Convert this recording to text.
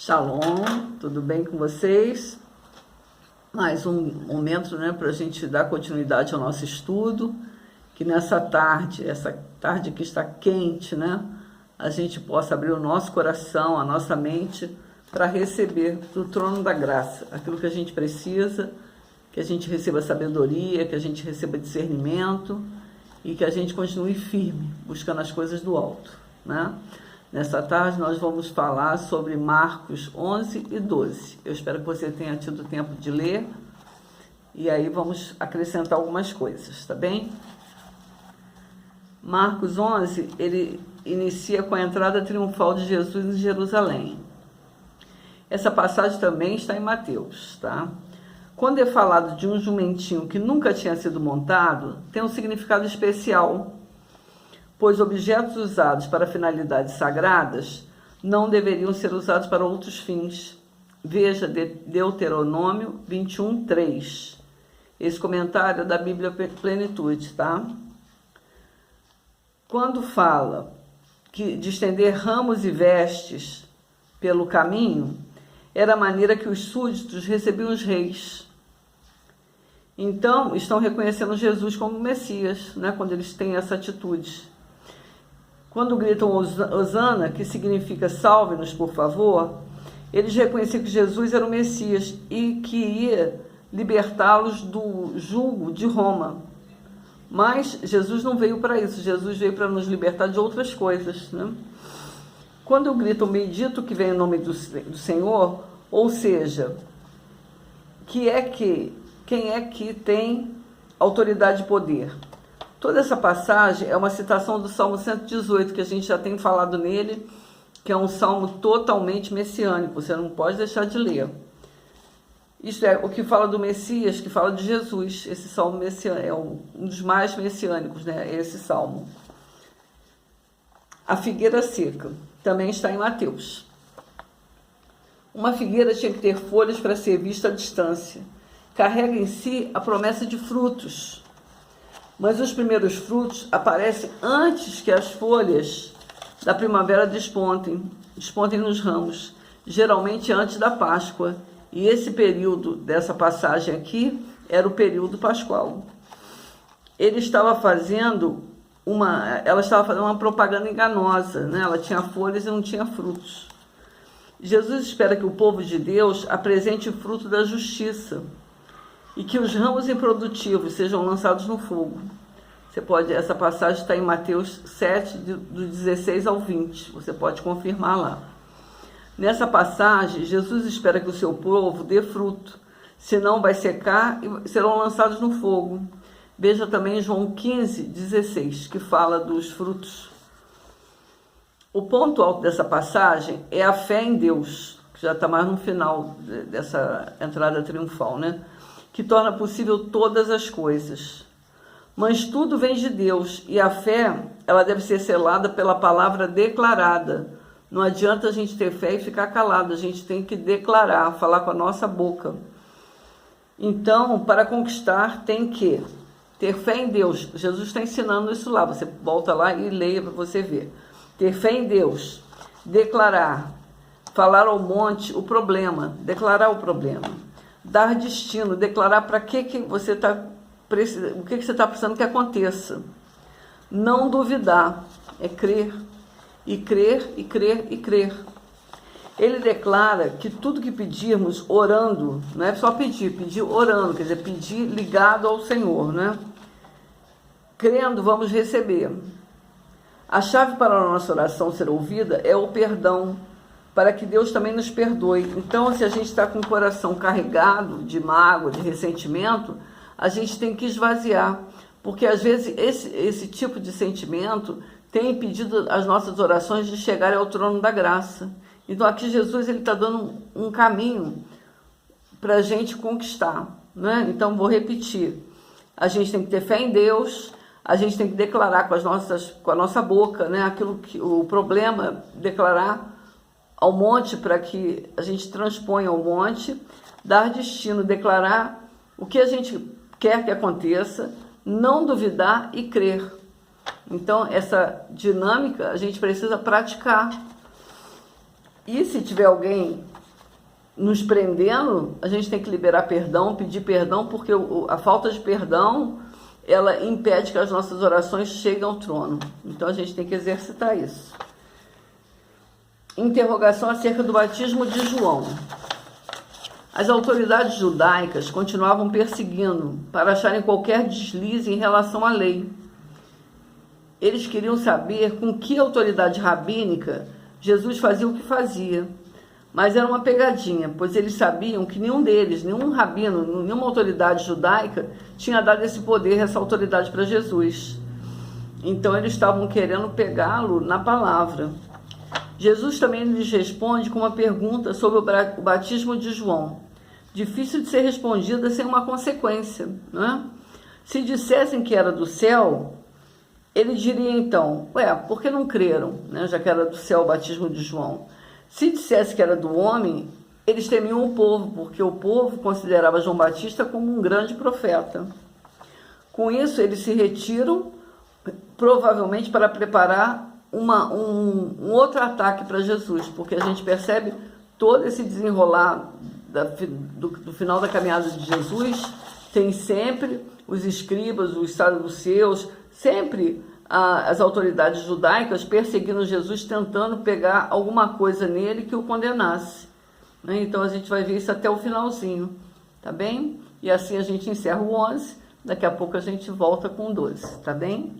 Shalom, tudo bem com vocês? Mais um momento, para a gente dar continuidade ao nosso estudo, que nessa tarde, essa tarde que está quente, a gente possa abrir o nosso coração, a nossa mente, para receber do trono da graça aquilo que a gente precisa, que a gente receba sabedoria, que a gente receba discernimento e que a gente continue firme, buscando as coisas do alto, Nessa tarde nós vamos falar sobre Marcos 11 e 12. Eu espero que você tenha tido tempo de ler e aí vamos acrescentar algumas coisas, tá bem? Marcos 11, ele inicia com a entrada triunfal de Jesus em Jerusalém. Essa passagem também está em Mateus, tá? Quando é falado de um jumentinho que nunca tinha sido montado, tem um significado especial, pois objetos usados para finalidades sagradas não deveriam ser usados para outros fins. Veja Deuteronômio 21:3. Esse comentário é da Bíblia Plenitude, tá? Quando fala de estender ramos e vestes pelo caminho, era a maneira que os súditos recebiam os reis. Então, estão reconhecendo Jesus como Messias, quando eles têm essa atitude. Quando gritam Hosana, que significa salve-nos, por favor, eles reconheciam que Jesus era o Messias e que ia libertá-los do jugo de Roma. Mas Jesus não veio para isso, Jesus veio para nos libertar de outras coisas. Quando gritam bendito que vem em nome do Senhor, ou seja, quem é que tem autoridade e poder? Toda essa passagem é uma citação do Salmo 118, que a gente já tem falado nele, que é um salmo totalmente messiânico, você não pode deixar de ler. Isto é, o que fala do Messias, que fala de Jesus. Esse salmo messiânico é um dos mais messiânicos, esse salmo. A figueira seca também está em Mateus. Uma figueira tinha que ter folhas para ser vista à distância. Carrega em si a promessa de frutos. Mas os primeiros frutos aparecem antes que as folhas da primavera despontem nos ramos, geralmente antes da Páscoa. E esse período dessa passagem aqui era o período pascual. Ela estava fazendo uma propaganda enganosa, Ela tinha folhas e não tinha frutos. Jesus espera que o povo de Deus apresente o fruto da justiça e que os ramos improdutivos sejam lançados no fogo. Essa passagem está em Mateus 7, do 16 ao 20, você pode confirmar lá. Nessa passagem, Jesus espera que o seu povo dê fruto, senão vai secar e serão lançados no fogo. Veja também João 15, 16, que fala dos frutos. O ponto alto dessa passagem é a fé em Deus, que já está mais no final dessa entrada triunfal, que torna possível todas as coisas. Mas tudo vem de Deus e a fé, ela deve ser selada pela palavra declarada. Não adianta a gente ter fé e ficar calado, a gente tem que declarar, falar com a nossa boca. Então, para conquistar, tem que ter fé em Deus. Jesus está ensinando isso lá, você volta lá e leia para você ver. Ter fé em Deus, declarar, falar ao monte o problema, declarar o problema. Dar destino, declarar para que você está precisando, o que você está precisando que aconteça. Não duvidar, é crer, e crer, e crer, e crer. Ele declara que tudo que pedirmos orando, não é só pedir orando, quer dizer, pedir ligado ao Senhor, Crendo, vamos receber. A chave para a nossa oração ser ouvida é o perdão, para que Deus também nos perdoe. Então, se a gente está com o coração carregado de mágoa, de ressentimento, a gente tem que esvaziar, porque às vezes esse tipo de sentimento tem impedido as nossas orações de chegarem ao trono da graça. Então aqui Jesus está dando um caminho para a gente conquistar. Então vou repetir, a gente tem que ter fé em Deus, a gente tem que declarar com a nossa boca, aquilo que o problema, declarar ao monte para que a gente transponha ao monte, dar destino, declarar o que a gente quer que aconteça, não duvidar e crer. Então, essa dinâmica a gente precisa praticar. E se tiver alguém nos prendendo, a gente tem que liberar perdão, pedir perdão, porque a falta de perdão, ela impede que as nossas orações cheguem ao trono. Então a gente tem que exercitar isso. Interrogação acerca do batismo de João. As autoridades judaicas continuavam perseguindo para acharem qualquer deslize em relação à lei. Eles queriam saber com que autoridade rabínica Jesus fazia o que fazia. Mas era uma pegadinha, pois eles sabiam que nenhum deles, nenhum rabino, nenhuma autoridade judaica tinha dado esse poder, essa autoridade para Jesus. Então eles estavam querendo pegá-lo na palavra. Jesus também lhes responde com uma pergunta sobre o batismo de João. Difícil de ser respondida sem uma consequência, não é? Se dissessem que era do céu, ele diria então, por que não creram, né, já que era do céu o batismo de João? Se dissesse que era do homem, eles temiam o povo, porque o povo considerava João Batista como um grande profeta. Com isso, eles se retiram, provavelmente para preparar um outro ataque para Jesus, porque a gente percebe todo esse desenrolar do final da caminhada de Jesus, tem sempre os escribas, os saduceus, sempre as autoridades judaicas perseguindo Jesus, tentando pegar alguma coisa nele que o condenasse. Então a gente vai ver isso até o finalzinho, tá bem? E assim a gente encerra o 11, daqui a pouco a gente volta com o 12, tá bem?